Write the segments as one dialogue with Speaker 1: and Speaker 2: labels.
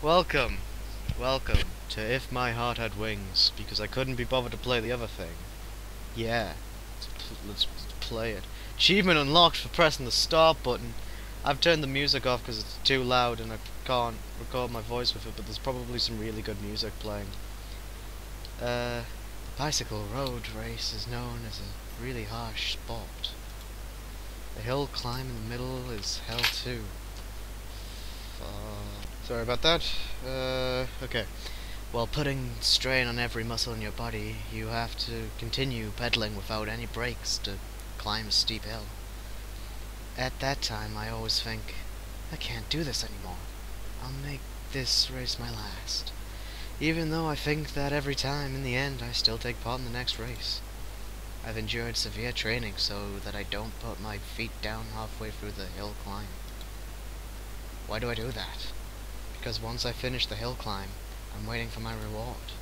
Speaker 1: Welcome, welcome to If My Heart Had Wings, because I couldn't be bothered to play the other thing. Yeah, let's play it. Achievement unlocked for pressing the start button. I've turned the music off because it's too loud and I can't record my voice with it, but there's probably some really good music playing. The bicycle road race is known as a really harsh sport. The hill climb in the middle is hell too. Sorry about that. Okay. While putting strain on every muscle in your body, you have to continue pedaling without any brakes to climb a steep hill. At that time, I always think, I can't do this anymore. I'll make this race my last. Even though I think that every time, in the end, I still take part in the next race. I've endured severe training so that I don't put my feet down halfway through the hill climb. Why do I do that? Because once I finish the hill climb, I'm waiting for my reward.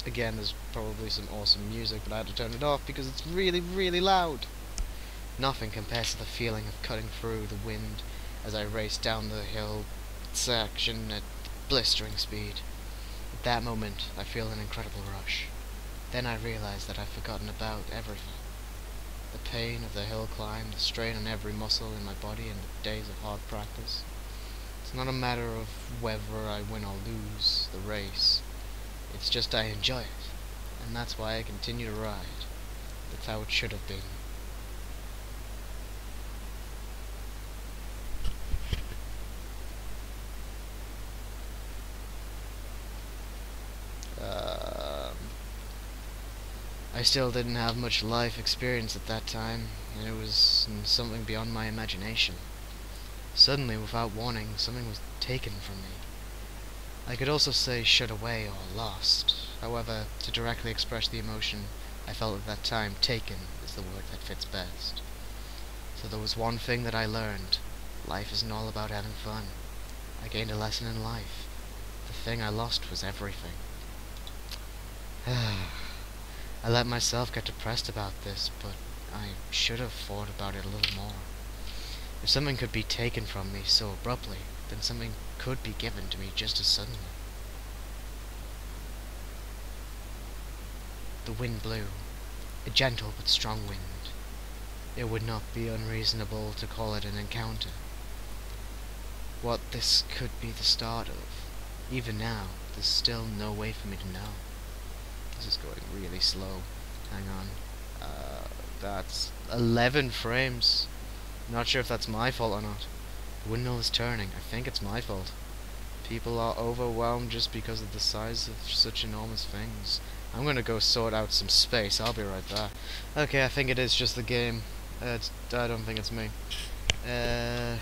Speaker 1: Again, there's probably some awesome music, but I had to turn it off because it's really, really loud. Nothing compares to the feeling of cutting through the wind as I race down the hill section at blistering speed. At that moment, I feel an incredible rush. Then I realize that I've forgotten about everything. The pain of the hill climb, the strain on every muscle in my body, and the days of hard practice. It's not a matter of whether I win or lose the race. It's just I enjoy it, and that's why I continue to ride. That's how it should have been. I still didn't have much life experience at that time, and it was something beyond my imagination. Suddenly, without warning, something was taken from me. I could also say shut away or lost. However, to directly express the emotion I felt at that time, taken is the word that fits best. So there was one thing that I learned. Life isn't all about having fun. I gained a lesson in life. The thing I lost was everything. I let myself get depressed about this, but I should have thought about it a little more. If something could be taken from me so abruptly, then something could be given to me just as suddenly. The wind blew, a gentle but strong wind. It would not be unreasonable to call it an encounter. What this could be the start of. Even now, there's still no way for me to know. This is going really slow. Hang on. That's 11 frames. Not sure if that's my fault or not. The windmill is turning. I think it's my fault. People are overwhelmed just because of the size of such enormous things. I'm gonna go sort out some space. I'll be right back. Okay, I think it is just the game. I don't think it's me. Hang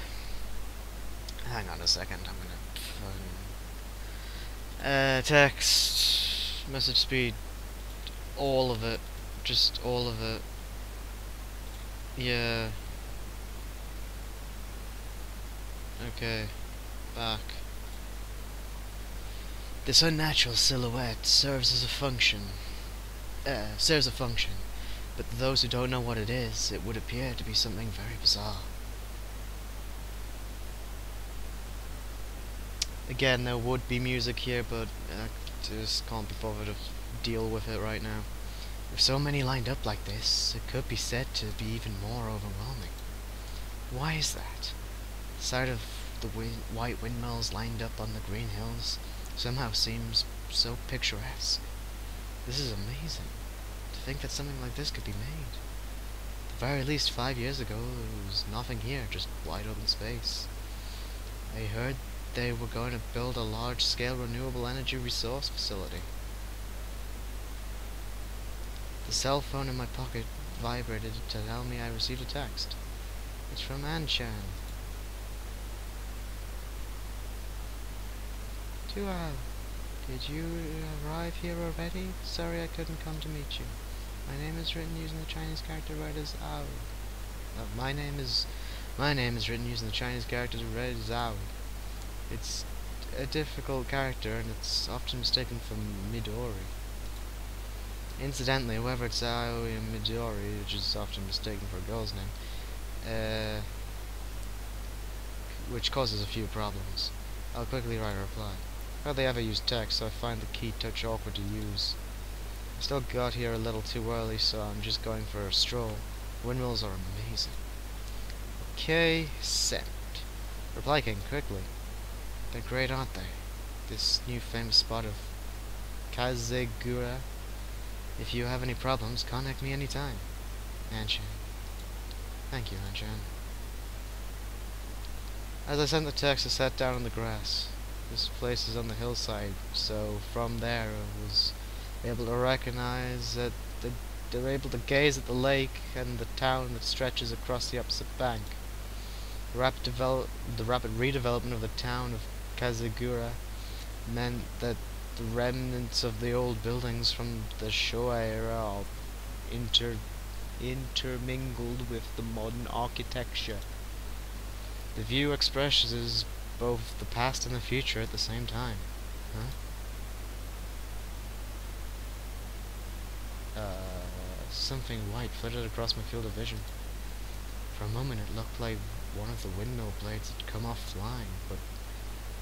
Speaker 1: on a second. I'm gonna... text... message speed. All of it. Just all of it. Yeah. Okay. Back. This unnatural silhouette serves a function. But to those who don't know what it is, it would appear to be something very bizarre. Again, there would be music here, but I just can't be bothered to deal with it right now. With so many lined up like this, it could be said to be even more overwhelming. Why is that? The sight of the white windmills lined up on the green hills somehow seems so picturesque. This is amazing. To think that something like this could be made. At the very least 5 years ago, there was nothing here, just wide open space. I heard they were going to build a large-scale renewable energy resource facility. The cell phone in my pocket vibrated to tell me I received a text. It's from Anchan. Tuao, did you arrive here already? Sorry I couldn't come to meet you. My name is written using the Chinese character read as Ao. My name is written using the Chinese character read as Ao. It's a difficult character and it's often mistaken for Midori. Incidentally, whether it's Aoi and Midori, which is often mistaken for a girl's name, which causes a few problems. I'll quickly write a reply. Hardly ever use text, so I find the key touch awkward to use. I still got here a little too early, so I'm just going for a stroll. Windmills are amazing. Okay, sent. Reply came quickly. They're great, aren't they? This new famous spot of Kazegura. If you have any problems, contact me anytime. Anshan. Thank you, Anshan. As I sent the text, I sat down on the grass. This place is on the hillside, so from there I was able to recognize that they were able to gaze at the lake and the town that stretches across the opposite bank. The rapid redevelopment of the town of Kazegura meant that the remnants of the old buildings from the Showa era are intermingled with the modern architecture. The view expresses both the past and the future at the same time. Something white flitted across my field of vision. For a moment it looked like one of the windmill blades had come off flying, but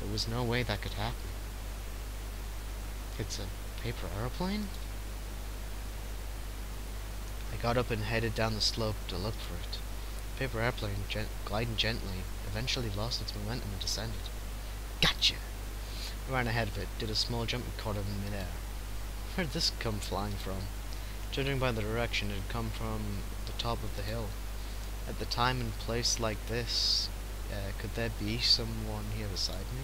Speaker 1: there was no way that could happen. It's a paper aeroplane? I got up and headed down the slope to look for it. The paper airplane, gliding gently, eventually lost its momentum and descended. Gotcha! I ran ahead of it, did a small jump and caught it in midair. Where did this come flying from? Judging by the direction, it had come from the top of the hill. At the time and place like this, could there be someone here beside me?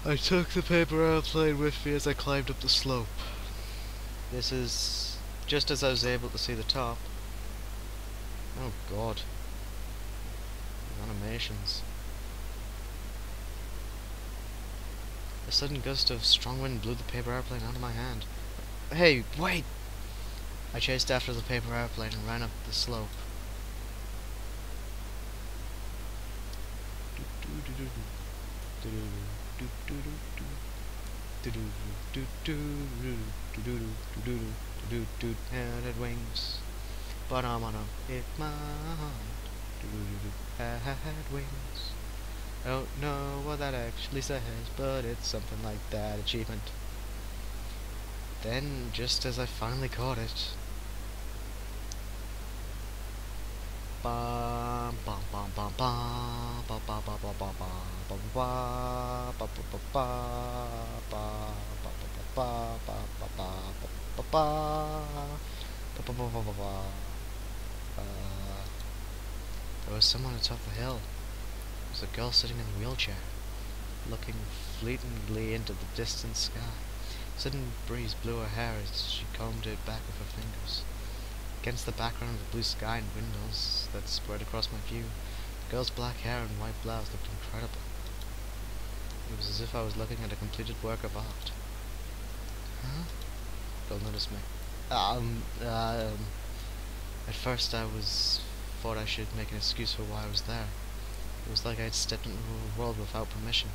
Speaker 1: I took the paper airplane with me as I climbed up the slope. This is just as I was able to see the top. Oh god. Animations. A sudden gust of strong wind blew the paper airplane out of my hand. Hey, wait! I chased after the paper airplane and ran up the slope. Had wings, but I'm gonna hit my heart. Had wings. I don't know what that actually says, but it's something like that. Achievement. Then, just as I finally caught it, bum bum bum bum bum bum bum bum bum bum bum bum there was someone atop the hill. There was a girl sitting in a wheelchair, looking fleetingly into the distant sky. A sudden breeze blew her hair as she combed it back with her fingers. Against the background of the blue sky and windmills that spread across my view, the girl's black hair and white blouse looked incredible. It was as if I was looking at a completed work of art. Huh? Girl noticed me. At first thought I should make an excuse for why I was there. It was like I had stepped into a world without permission,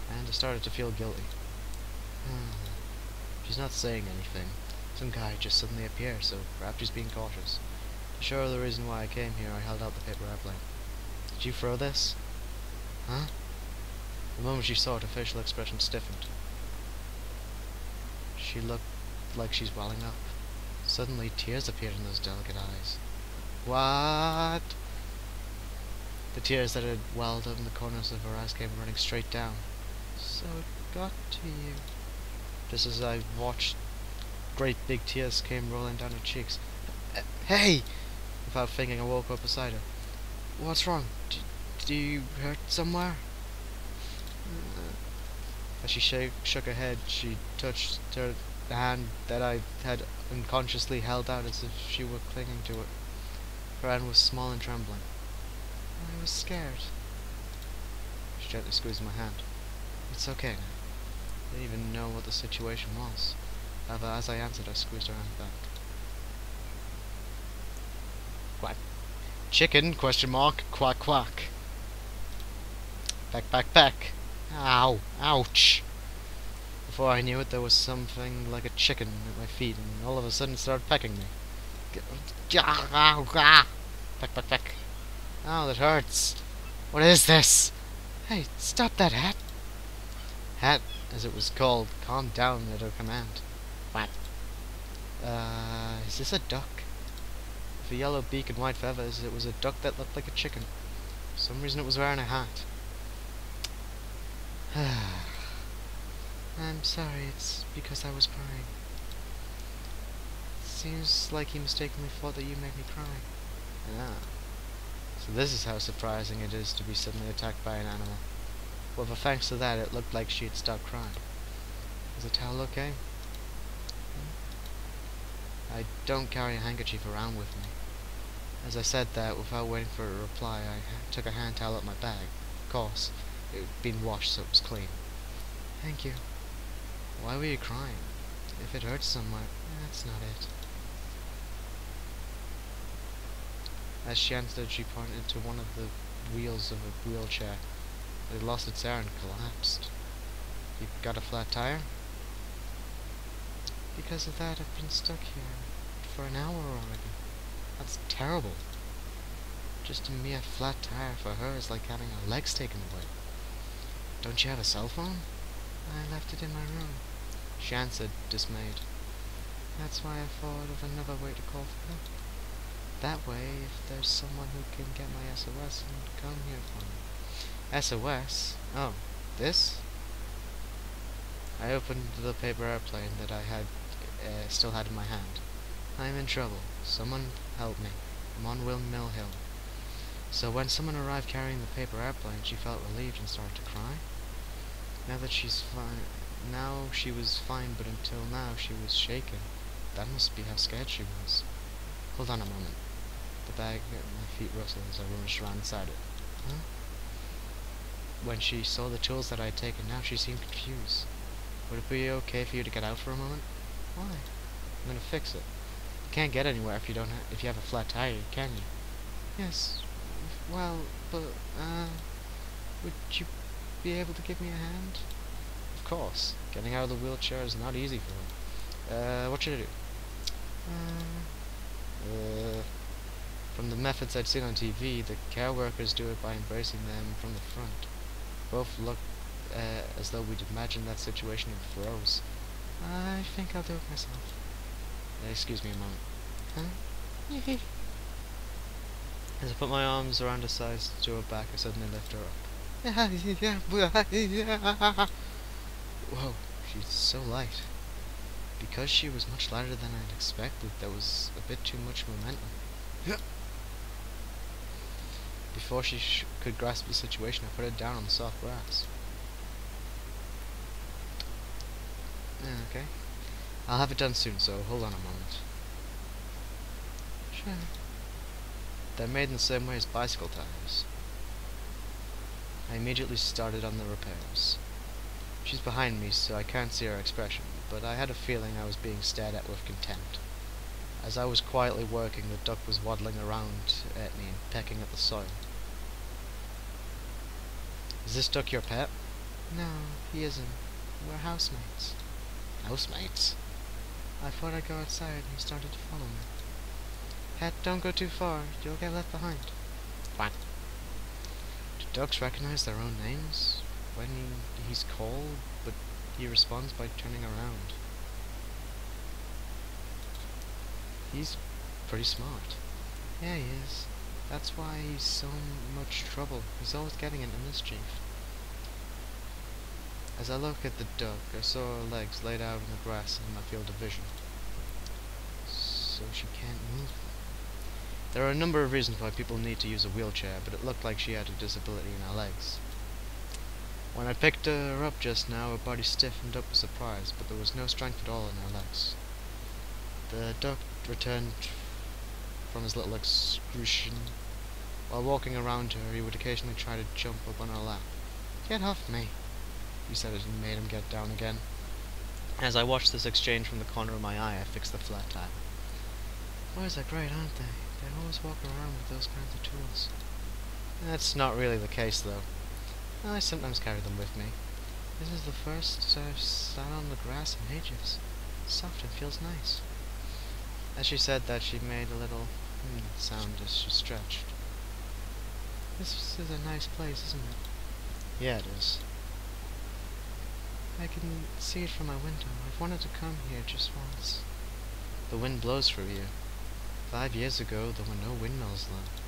Speaker 1: and I started to feel guilty. She's not saying anything. Some guy just suddenly appeared, so perhaps he's being cautious. To show her the reason why I came here, I held out the paper airplane. Did you throw this? Huh? The moment she saw it, her facial expression stiffened. She looked like she's welling up. Suddenly, tears appeared in those delicate eyes. What? The tears that had welled up in the corners of her eyes came running straight down. So it got to you. Just as I watched, great big tears came rolling down her cheeks. Hey! Without thinking, I woke up beside her. What's wrong? Do you hurt somewhere? As she shook her head, she touched the hand that I had unconsciously held out as if she were clinging to it. Her hand was small and trembling. I was scared. She gently squeezed my hand. It's okay now. I didn't even know what the situation was. However, as I answered, I squeezed her hand back. Quack. Chicken? Question mark. Quack quack. Back back back. Ow. Ouch. Before I knew it, there was something like a chicken at my feet, and all of a sudden it started pecking me. Back back back. Ow, that hurts. What is this? Hey, stop that, Hat. Hat, as it was called, calmed down at her command. What? Is this a duck? With a yellow beak and white feathers, it was a duck that looked like a chicken. For some reason it was wearing a hat. I'm sorry, it's because I was crying. Seems like he mistakenly thought that you made me cry. Ah. So this is how surprising it is to be suddenly attacked by an animal. Well, for thanks to that, it looked like she had stopped crying. Is the towel okay? I don't carry a handkerchief around with me. As I said that, without waiting for a reply, I took a hand towel out of my bag. Of course, it had been washed so it was clean. Thank you. Why were you crying? If it hurts somewhere, that's not it. As she answered, she pointed to one of the wheels of a wheelchair. It had lost its air and collapsed. You got a flat tire? Because of that, I've been stuck here for an hour already. That's terrible. Just a mere flat tire for her is like having her legs taken away. Don't you have a cell phone? I left it in my room. She answered, dismayed. That's why I thought of another way to call for help. That way, if there's someone who can get my SOS and come here for me. SOS? Oh, this? I opened the paper airplane that I still had in my hand. I'm in trouble. Someone help me. I'm on Windmill Hill. So when someone arrived carrying the paper airplane, she felt relieved and started to cry. Now that she's fine, now she was fine, but until now she was shaken. That must be how scared she was. Hold on a moment. The bag at my feet rustled as I rummaged around inside it. Huh? When she saw the tools that I had taken, now she seemed confused. Would it be okay for you to get out for a moment? Why? I'm gonna fix it. You can't get anywhere if you have a flat tire, can you? Yes. Well, but would you be able to give me a hand? Of course. Getting out of the wheelchair is not easy for her. What should I do? From the methods I'd seen on TV, the care workers do it by embracing them from the front. Both looked as though we'd imagined that situation in froze. I think I'll do it myself. Excuse me a moment. Huh? As I put my arms around her sides to her back, I suddenly lift her up. Whoa, she's so light. Because she was much lighter than I'd expected, there was a bit too much momentum. Before she could grasp the situation, I put her down on the soft grass. Okay. I'll have it done soon, so hold on a moment. Sure. They're made in the same way as bicycle tires. I immediately started on the repairs. She's behind me, so I can't see her expression, but I had a feeling I was being stared at with contempt. As I was quietly working, the duck was waddling around at me and pecking at the soil. Is this duck your pet? No, he isn't. We're housemates. Housemates? I thought I'd go outside and he started to follow me. Pet, don't go too far. You'll get left behind. What? Do ducks recognize their own names? When he's called, but he responds by turning around. He's pretty smart. Yeah, he is. That's why he's so much trouble. He's always getting into mischief. As I look at the duck, I saw her legs laid out in the grass in my field of vision. So she can't move. There are a number of reasons why people need to use a wheelchair, but it looked like she had a disability in her legs. When I picked her up just now, her body stiffened up with surprise, but there was no strength at all in her legs. The duck returned from his little excursion. While walking around her, he would occasionally try to jump up on her lap. Get off me, he said as he made him get down again. As I watched this exchange from the corner of my eye, I fixed the flat tire. Boys are great, aren't they? They always walk around with those kinds of tools. That's not really the case, though. I sometimes carry them with me. This is the first I've sat on the grass in ages. It's soft and feels nice. As she said that, she made a little sound as she stretched. This is a nice place, isn't it? Yeah, it is. I can see it from my window. I've wanted to come here just once. The wind blows through you. 5 years ago, there were no windmills left.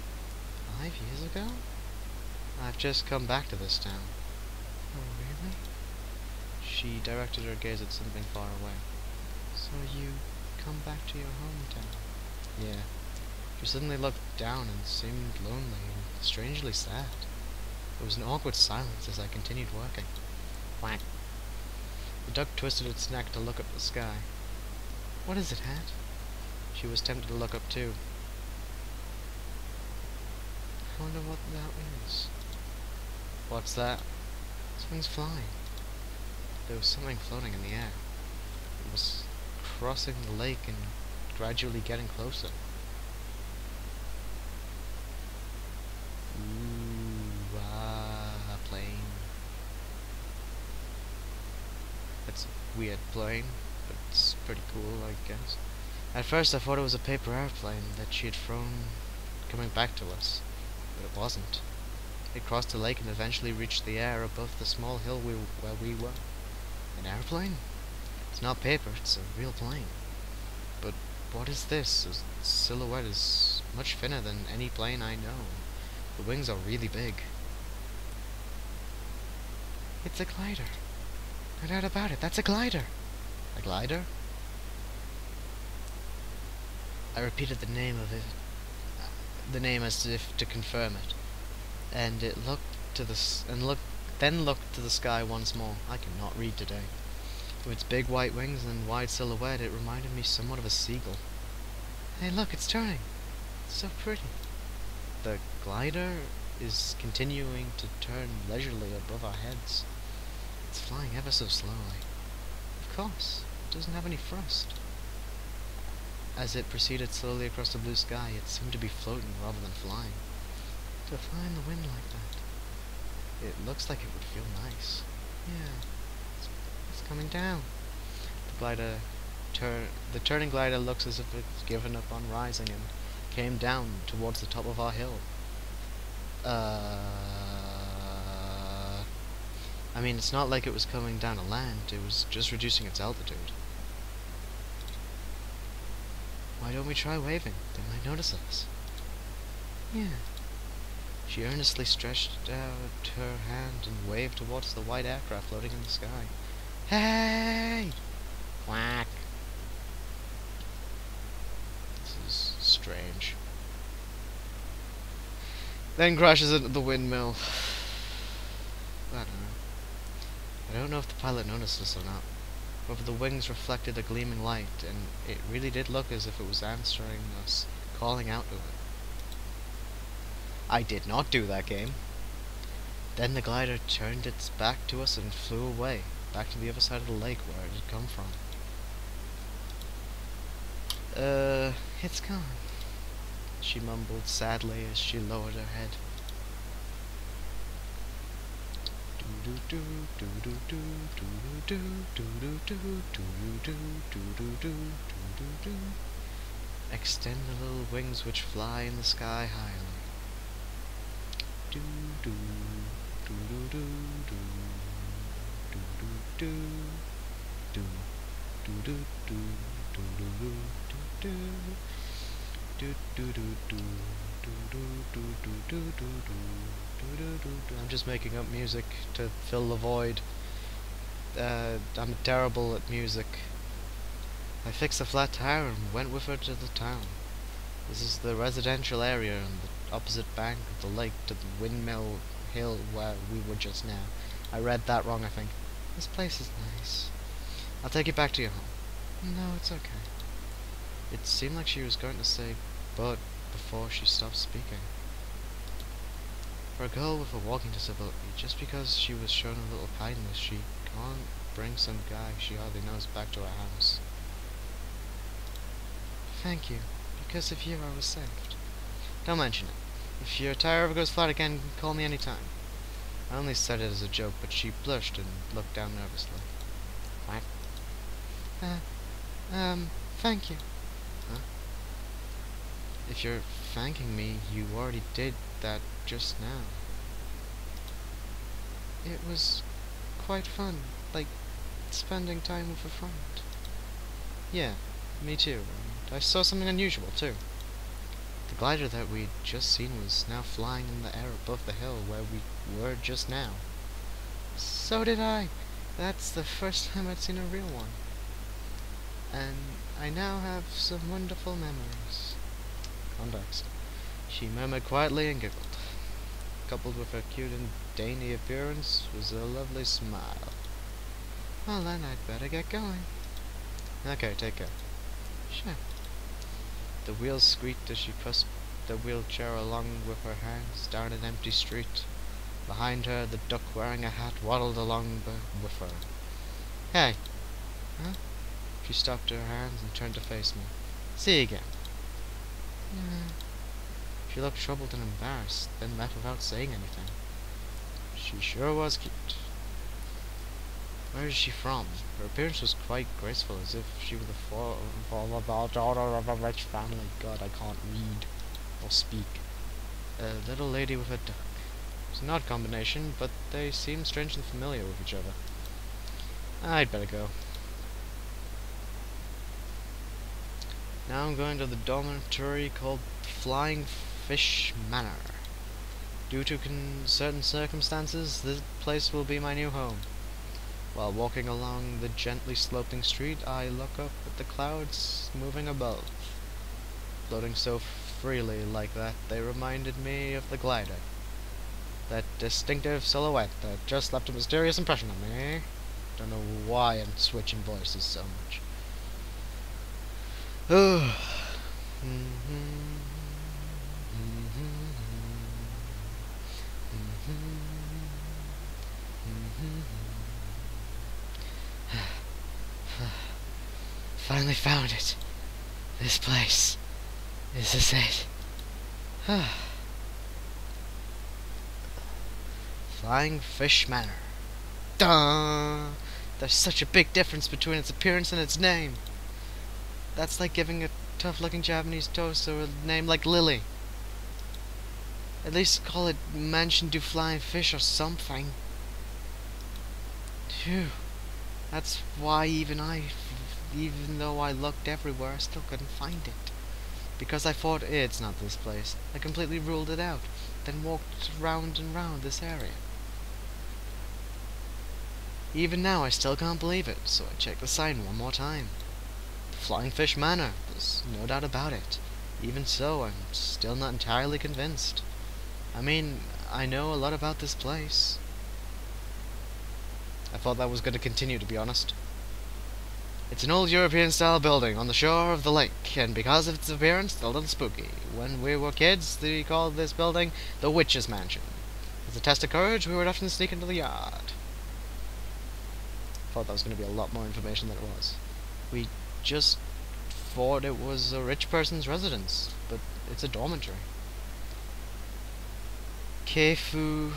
Speaker 1: 5 years ago? I've just come back to this town. Oh, really? She directed her gaze at something far away. So you come back to your hometown? Yeah. She suddenly looked down and seemed lonely and strangely sad. There was an awkward silence as I continued working. Quack. The duck twisted its neck to look up the sky. What is it, Hat? She was tempted to look up too. I wonder what that is. What's that? Something's flying. There was something floating in the air. It was crossing the lake and gradually getting closer. Ooh, a plane. It's a weird plane, but it's pretty cool, I guess. At first I thought it was a paper airplane that she had thrown coming back to us, but it wasn't. It crossed the lake and eventually reached the air above the small hill where we were. An airplane? It's not paper, it's a real plane. But what is this? The silhouette is much thinner than any plane I know. The wings are really big. It's a glider. No doubt about it, that's a glider. A glider? I repeated the name of it, the name as if to confirm it, and it looked to then looked to the sky once more. I cannot read today. With its big white wings and wide silhouette, it reminded me somewhat of a seagull. Hey, look, it's turning. It's so pretty. The glider is continuing to turn leisurely above our heads. It's flying ever so slowly. Of course, it doesn't have any thrust. As it proceeded slowly across the blue sky, it seemed to be floating rather than flying. To fly in the wind like that, it looks like it would feel nice. Yeah, it's coming down. The turning glider looks as if it's given up on rising and came down towards the top of our hill. I mean, it's not like it was coming down to land, it was just reducing its altitude. Why don't we try waving? They might notice us. Yeah. She earnestly stretched out her hand and waved towards the white aircraft floating in the sky. Hey! Quack. This is strange. Then crashes into the windmill. I don't know if the pilot noticed us or not. However, the wings reflected a gleaming light, and it really did look as if it was answering us, calling out to it. I did not do that, game. Then the glider turned its back to us and flew away, back to the other side of the lake where it had come from. It's gone, she mumbled sadly as she lowered her head. Extend the little wings which fly in the sky highly. I'm just making up music to fill the void. I'm terrible at music. I fixed a flat tire and went with her to the town. This is the residential area on the opposite bank of the lake to the Windmill Hill where we were just now. I read that wrong, I think. This place is nice. I'll take you back to your home. No, it's okay. It seemed like she was going to say but before she stopped speaking. For a girl with a walking disability, just because she was shown a little kindness, she can't bring some guy she hardly knows back to her house. Thank you. Because of you, I was saved. Don't mention it. If your tire ever goes flat again, call me anytime. I only said it as a joke, but she blushed and looked down nervously. What? Thank you. Huh? if you're thanking me, you already did that just now. It was quite fun, like spending time with a friend. Yeah, me too. And I saw something unusual too. The glider that we'd just seen was now flying in the air above the hill where we were just now. So did I. That's the first time I'd seen a real one. And I now have some wonderful memories. Context. She murmured quietly and giggled. Coupled with her cute and dainty appearance was a lovely smile. Well then, I'd better get going. Okay, take care. Sure. The wheels squeaked as she pushed the wheelchair along with her hands down an empty street. Behind her, the duck wearing a hat waddled along with her. Hey! Huh? She stopped her hands and turned to face me. See you again. She looked troubled and embarrassed, then left without saying anything. She sure was cute. Where is she from? Her appearance was quite graceful, as if she were the daughter of a rich family. God, I can't read or speak. A little lady with a duck. It's an odd combination, but they seem strangely familiar with each other. I'd better go. Now I'm going to the dormitory called Flying Fish Manor. Due to certain circumstances, this place will be my new home. While walking along the gently sloping street, I look up at the clouds moving above. Floating so freely like that, they reminded me of the glider. That distinctive silhouette that just left a mysterious impression on me. Don't know why I'm switching voices so much. Finally found it. This place. Is this it? Flying Fish Manor. Duh! There's such a big difference between its appearance and its name. That's like giving a tough-looking Japanese toaster a name like Lily. At least call it Mansion du Flying Fish or something. Phew. That's why even though I looked everywhere, I still couldn't find it. Because I thought, it's not this place. I completely ruled it out, then walked round and round this area. Even now, I still can't believe it, so I checked the sign one more time. Flying Fish Manor, there's no doubt about it. Even so, I'm still not entirely convinced. I mean, I know a lot about this place. I thought that was going to continue, to be honest. It's an old European-style building on the shore of the lake, and because of its appearance, a little spooky. When we were kids, we called this building the Witch's Mansion. As a test of courage, we would often sneak into the yard. Thought that was going to be a lot more information than it was. We just thought it was a rich person's residence, but it's a dormitory. Keifu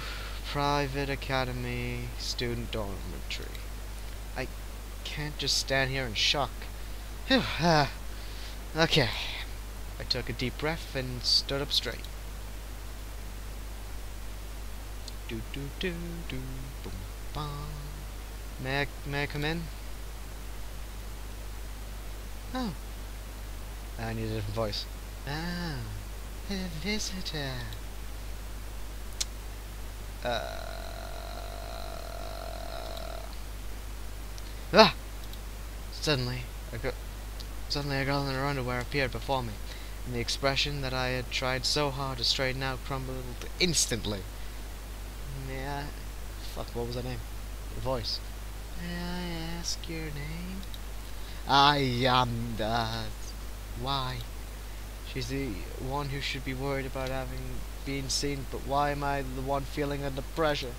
Speaker 1: Private Academy Student Dormitory. I can't just stand here in shock. Phew, okay. I took a deep breath and stood up straight. Do do do do boom bam. May I come in? Oh. I need a different voice. Ah, a visitor. Suddenly a girl in her underwear appeared before me, and the expression that I had tried so hard to straighten out crumbled instantly. May I... Fuck, what was her name? The voice. May I ask your name? I am why? She's the one who should be worried about being seen, but why am I the one feeling under pressure?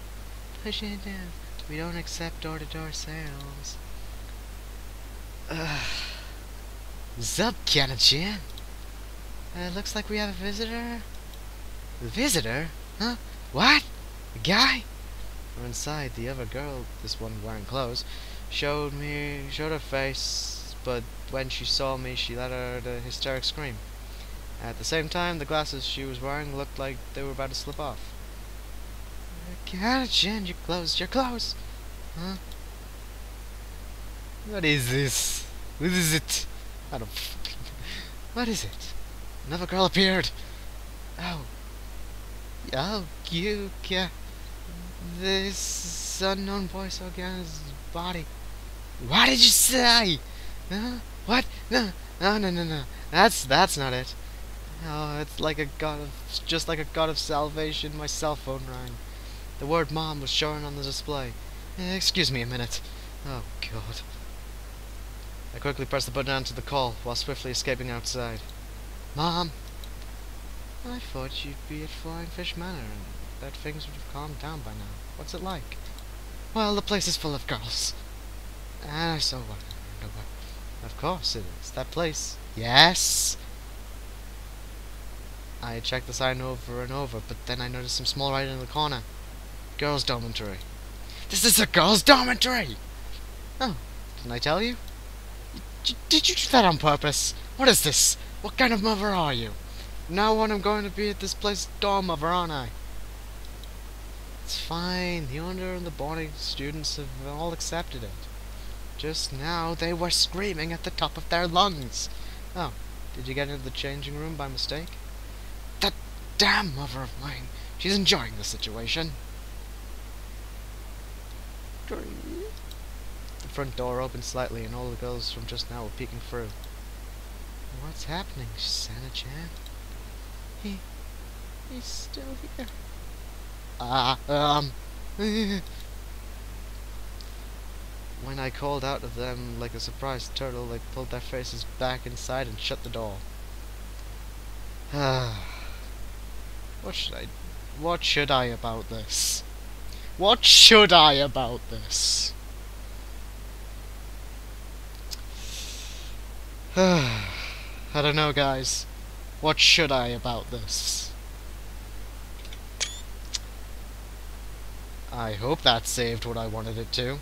Speaker 1: Push it down. We don't accept door-to-door sales. Zup, Kana-chan? Looks like we have a visitor. A visitor? Huh? What? A guy? From inside, the other girl, this one wearing clothes, showed her face, but when she saw me, she let out a hysteric scream. At the same time, the glasses she was wearing looked like they were about to slip off. Get out of Jen, you're closed, you're closed! Huh? What is this? What is it? I don't fucking... What is it? Another girl appeared! Oh. Oh, you can... This unknown voice again his body. What did you say? Huh? What? No, no, no, no, no. That's not it. Oh, it's like a god of... Just like a god of salvation, my cell phone rang. The word Mom was showing on the display. Excuse me a minute. Oh, God. I quickly pressed the button to answer the call, while swiftly escaping outside. Mom! I thought you'd be at Flying Fish Manor, and that things would have calmed down by now. What's it like? Well, the place is full of girls. Ah, so what? Of course it is. That place. Yes! I checked the sign over and over, but then I noticed some small writing in the corner. Girls' dormitory. This is a girls' dormitory! Oh, didn't I tell you? Did you do that on purpose? What is this? What kind of mother are you? Now on I'm going to be at this place dorm mother, aren't I? It's fine. The owner and the boarding students have all accepted it. Just now they were screaming at the top of their lungs. Oh, did you get into the changing room by mistake? That damn mother of mine. She's enjoying the situation. The front door opened slightly and all the girls from just now were peeking through. What's happening, Sana-chan? He's still here. When I called out of them like a surprised turtle, they pulled their faces back inside and shut the door. What should I about this? What should I about this? I don't know, guys. What should I about this? I hope that saved what I wanted it to.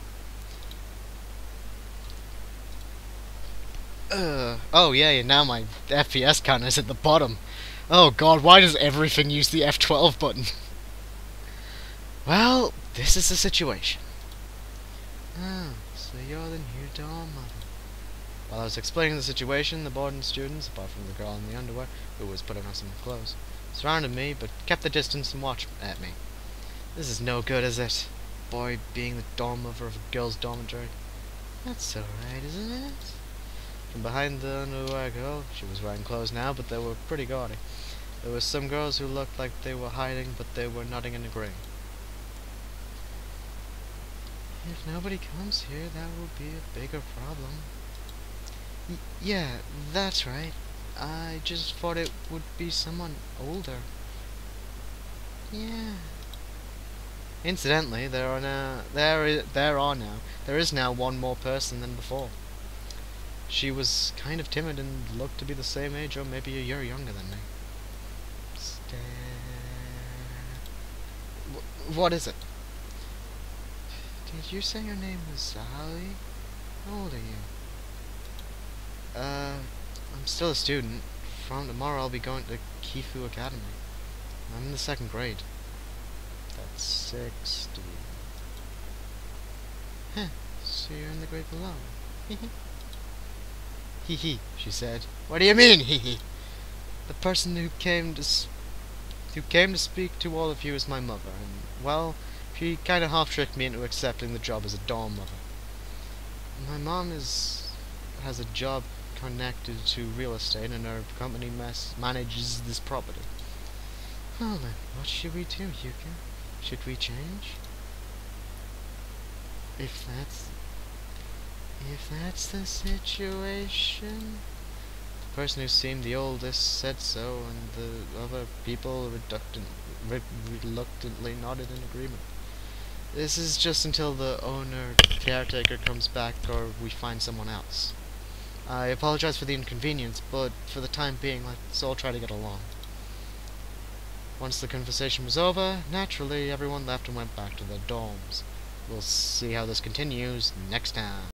Speaker 1: Oh yeah, now my FPS counter is at the bottom. Oh god, why does everything use the F12 button? Well, this is the situation. Oh, so you're the new dorm mother. While I was explaining the situation, the boarding students, apart from the girl in the underwear, who was putting on some clothes, surrounded me, but kept the distance and watched at me. This is no good, is it? Boy being the dorm mother of a girl's dormitory. That's alright, isn't it? From behind the underwear girl, she was wearing clothes now, but they were pretty gaudy. There were some girls who looked like they were hiding, but they were nodding and agreeing. If nobody comes here, that will be a bigger problem. Yeah, that's right. I just thought it would be someone older. Yeah. Incidentally, there is now one more person than before. She was kind of timid and looked to be the same age or maybe a year younger than me. What is it? Did you say your name was Sally? How old are you? I'm still a student. From tomorrow I'll be going to Kifu Academy. I'm in the 2nd grade. That's 60. Huh, so you're in the grade below. Hee hee, she said. What do you mean, hee hee? The person who came to speak to all of you is my mother, and, well, she kinda half-tricked me into accepting the job as a dorm mother. My mom has a job connected to real estate, and her company manages this property. Well then, what should we do, Yuka? Should we change? If that's the situation... The person who seemed the oldest said so, and the other people reluctantly nodded in agreement. This is just until the caretaker comes back or we find someone else. I apologize for the inconvenience, but for the time being, let's all try to get along. Once the conversation was over, naturally everyone left and went back to their dorms. We'll see how this continues next time.